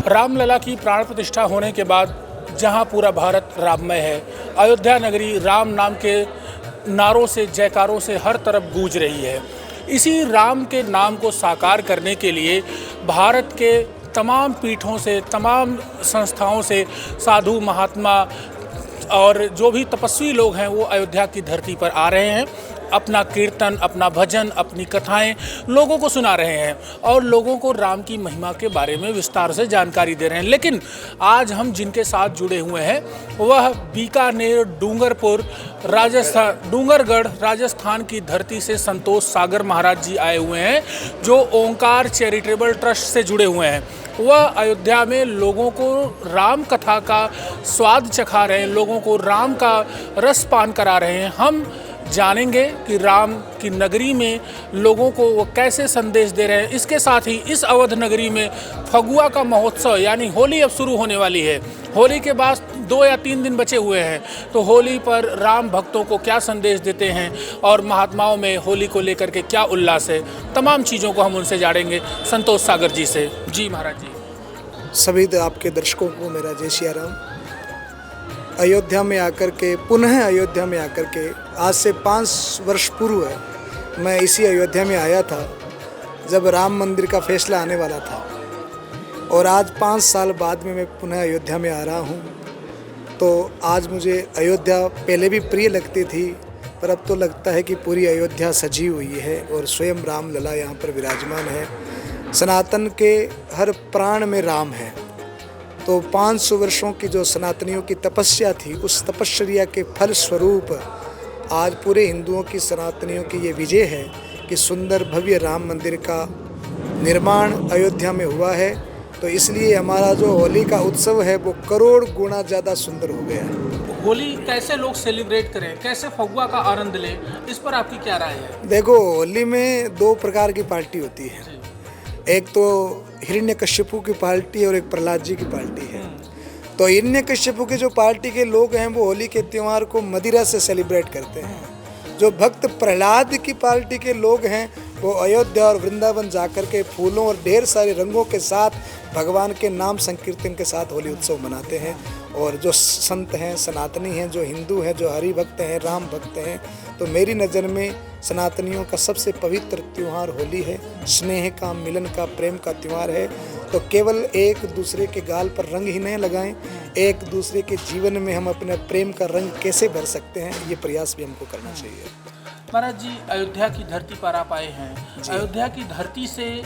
रामलला की प्राण प्रतिष्ठा होने के बाद जहां पूरा भारत राममय है, अयोध्या नगरी राम नाम के नारों से, जयकारों से हर तरफ गूंज रही है। इसी राम के नाम को साकार करने के लिए भारत के तमाम पीठों से, तमाम संस्थाओं से साधु महात्मा और जो भी तपस्वी लोग हैं वो अयोध्या की धरती पर आ रहे हैं, अपना कीर्तन, अपना भजन, अपनी कथाएं लोगों को सुना रहे हैं और लोगों को राम की महिमा के बारे में विस्तार से जानकारी दे रहे हैं। लेकिन आज हम जिनके साथ जुड़े हुए हैं वह बीकानेर, डूंगरपुर, राजस्थान, डूंगरगढ़ राजस्थान की धरती से संतोष सागर महाराज जी आए हुए हैं, जो ओंकार चैरिटेबल ट्रस्ट से जुड़े हुए हैं। वह अयोध्या में लोगों को राम कथा का स्वाद चखा रहे हैं, लोगों को राम का रस पान करा रहे हैं। हम जानेंगे कि राम की नगरी में लोगों को वो कैसे संदेश दे रहे हैं। इसके साथ ही इस अवध नगरी में फगुआ का महोत्सव यानी होली अब शुरू होने वाली है। होली के बाद 2 या 3 दिन बचे हुए हैं, तो होली पर राम भक्तों को क्या संदेश देते हैं और महात्माओं में होली को लेकर के क्या उल्लास है, तमाम चीज़ों को हम उनसे जानेंगे संतोष सागर जी से। जी महाराज जी। सभी आपके दर्शकों को मेरा जय सिया राम। अयोध्या में आकर के, पुनः अयोध्या में आकर के आज से 5 वर्ष पूर्व मैं इसी अयोध्या में आया था जब राम मंदिर का फैसला आने वाला था, और आज 5 साल बाद में मैं पुनः अयोध्या में आ रहा हूँ। तो आज मुझे अयोध्या पहले भी प्रिय लगती थी, पर अब तो लगता है कि पूरी अयोध्या सजी हुई है और स्वयं राम लला यहाँ पर विराजमान है। सनातन के हर प्राण में राम है। तो 500 वर्षों की जो सनातनियों की तपस्या थी, उस तपस्या के फल स्वरूप आज पूरे हिंदुओं की, सनातनियों की ये विजय है कि सुंदर भव्य राम मंदिर का निर्माण अयोध्या में हुआ है। तो इसलिए हमारा जो होली का उत्सव है वो करोड़ गुना ज़्यादा सुंदर हो गया है। होली कैसे लोग सेलिब्रेट करें, कैसे फगुआ का आनंद लें, इस पर आपकी क्या राय है? देखो, होली में 2 प्रकार की पार्टी होती है। एक तो हिरण्यकश्यपु की पार्टी और एक प्रहलाद जी की पार्टी है। तो हिरण्यकश्यपु के जो पार्टी के लोग हैं वो होली के त्यौहार को मदिरा से सेलिब्रेट करते हैं। जो भक्त प्रहलाद की पार्टी के लोग हैं वो अयोध्या और वृंदावन जाकर के फूलों और ढेर सारे रंगों के साथ भगवान के नाम संकीर्तन के साथ होली उत्सव मनाते हैं। और जो संत हैं, सनातनी हैं, जो हिंदू हैं, जो हरि भक्त हैं, राम भक्त हैं, तो मेरी नज़र में सनातनियों का सबसे पवित्र त्यौहार होली है। स्नेह का, मिलन का, प्रेम का त्यौहार है। तो केवल एक दूसरे के गाल पर रंग ही नहीं लगाएं, एक दूसरे के जीवन में हम अपने प्रेम का रंग कैसे भर सकते हैं, ये प्रयास भी हमको करना चाहिए। महाराज जी, अयोध्या की धरती पर आप आए हैं। अयोध्या की धरती से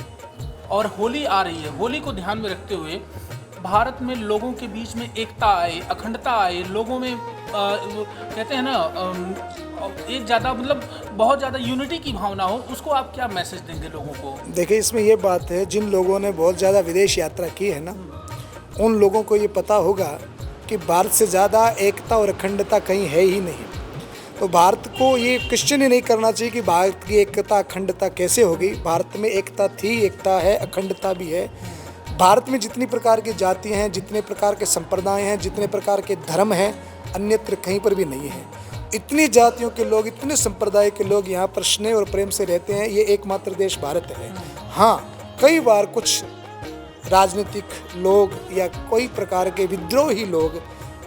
और होली आ रही है, होली को ध्यान में रखते हुए भारत में लोगों के बीच में एकता आए, अखंडता आए, लोगों में कहते हैं ना एक ज़्यादा, मतलब बहुत ज़्यादा यूनिटी की भावना हो, उसको आप क्या मैसेज देंगे लोगों को? देखिए, इसमें ये बात है, जिन लोगों ने बहुत ज़्यादा विदेश यात्रा की है ना, उन लोगों को ये पता होगा कि भारत से ज़्यादा एकता और अखंडता कहीं है ही नहीं। तो भारत को ये क्वेश्चन ही नहीं करना चाहिए कि भारत की एकता अखंडता कैसे होगी। भारत में एकता थी, एकता है, अखंडता भी है। भारत में जितनी प्रकार की जातियाँ हैं, जितने प्रकार के संप्रदाय हैं, जितने प्रकार के धर्म हैं, अन्यत्र कहीं पर भी नहीं है। इतनी जातियों के लोग, इतने संप्रदाय के लोग यहाँ पर स्नेह और प्रेम से रहते हैं। ये एकमात्र देश भारत है। हाँ, कई बार कुछ राजनीतिक लोग या कोई प्रकार के विद्रोही लोग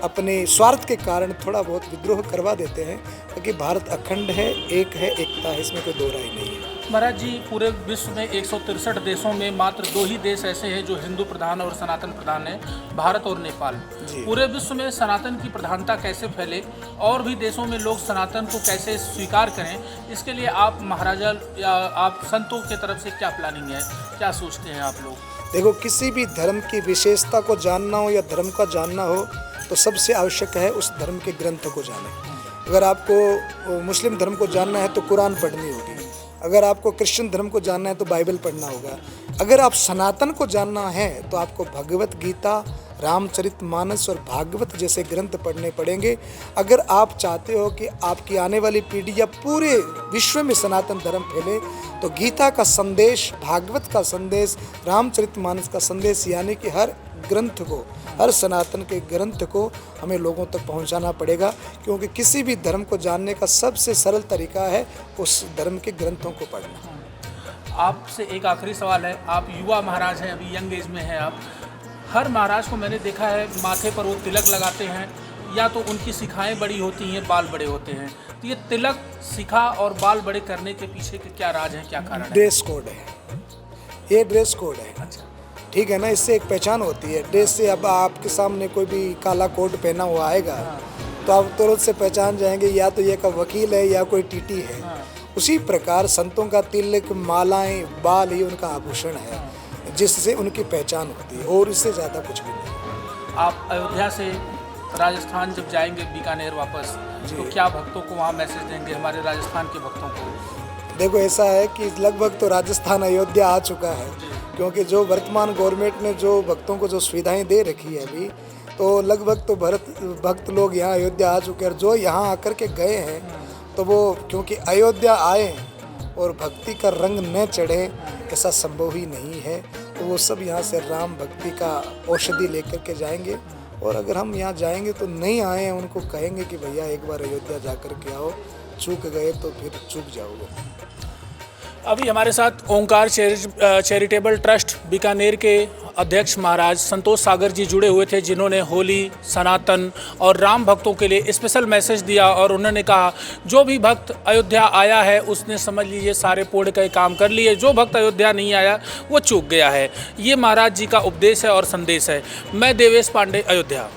अपने स्वार्थ के कारण थोड़ा बहुत विद्रोह करवा देते हैं, क्योंकि भारत अखंड है, एक है, एकता है, इसमें कोई दो राय नहीं है। महाराज जी, पूरे विश्व में 163 देशों में मात्र 2 ही देश ऐसे हैं जो हिंदू प्रधान और सनातन प्रधान हैं, भारत और नेपाल। पूरे विश्व में सनातन की प्रधानता कैसे फैले और भी देशों में लोग सनातन को कैसे स्वीकार करें, इसके लिए आप महाराजा या आप संतों की तरफ से क्या प्लानिंग है, क्या सोचते हैं आप लोग? देखो, किसी भी धर्म की विशेषता को जानना हो या धर्म का जानना हो तो सबसे आवश्यक है उस धर्म के ग्रंथ को जाने। अगर आपको मुस्लिम धर्म को जानना है तो कुरान पढ़नी होगी। अगर आपको क्रिश्चियन धर्म को जानना है तो बाइबल पढ़ना होगा। अगर आप सनातन को जानना है तो आपको भगवत गीता, रामचरितमानस और भागवत जैसे ग्रंथ पढ़ने पड़ेंगे। अगर आप चाहते हो कि आपकी आने वाली पीढ़ी या पूरे विश्व में सनातन धर्म फैले, तो गीता का संदेश, भागवत का संदेश, रामचरितमानस का संदेश, यानी कि हर ग्रंथ को, हर सनातन के ग्रंथ को हमें लोगों तक पहुंचाना पड़ेगा, क्योंकि किसी भी धर्म को जानने का सबसे सरल तरीका है उस धर्म के ग्रंथों को पढ़ना। आपसे एक आखिरी सवाल है, आप युवा महाराज हैं, अभी यंग एज में हैं आप। हर महाराज को मैंने देखा है माथे पर वो तिलक लगाते हैं, या तो उनकी शिखाएं बड़ी होती हैं, बाल बड़े होते हैं। तो ये तिलक, शिखा और बाल बड़े करने के पीछे के क्या राज है, क्या कारण है? ड्रेस कोड है, ये ड्रेस कोड है। अच्छा, ठीक है ना, इससे एक पहचान होती है ड्रेस से। अब आपके सामने कोई भी काला कोट पहना हुआ आएगा तो आप तुरंत से पहचान जाएंगे या तो ये का वकील है या कोई टीटी है। उसी प्रकार संतों का तिलक, मालाएं, बाल ही उनका आभूषण है जिससे उनकी पहचान होती है, और इससे ज़्यादा कुछ भी नहीं। आप अयोध्या से राजस्थान जब जाएंगे बीकानेर वापस, तो क्या भक्तों को वहाँ मैसेज देंगे, हमारे राजस्थान के भक्तों को? देखो, ऐसा है कि लगभग तो राजस्थान अयोध्या आ चुका है, क्योंकि जो वर्तमान गवर्नमेंट ने जो भक्तों को जो सुविधाएं दे रखी है अभी, तो लगभग तो भक्त लोग यहाँ अयोध्या आ चुके हैं। और जो यहाँ आकर के गए हैं तो वो क्योंकि अयोध्या आए और भक्ति का रंग न चढ़े, ऐसा संभव ही नहीं है। तो वो सब यहाँ से राम भक्ति का औषधि लेकर के जाएंगे। और अगर हम यहाँ जाएंगे तो नहीं आए हैं, उनको कहेंगे कि भैया एक बार अयोध्या जा कर के आओ, चूक गए तो फिर चूक जाओगे। अभी हमारे साथ ओंकार चैरिटेबल ट्रस्ट बीकानेर के अध्यक्ष महाराज संतोष सागर जी जुड़े हुए थे, जिन्होंने होली, सनातन और राम भक्तों के लिए स्पेशल मैसेज दिया। और उन्होंने कहा जो भी भक्त अयोध्या आया है उसने समझ लीजिए सारे पुण्य का काम कर लिए, जो भक्त अयोध्या नहीं आया वो चूक गया है। ये महाराज जी का उपदेश है और संदेश है। मैं देवेश पांडे, अयोध्या।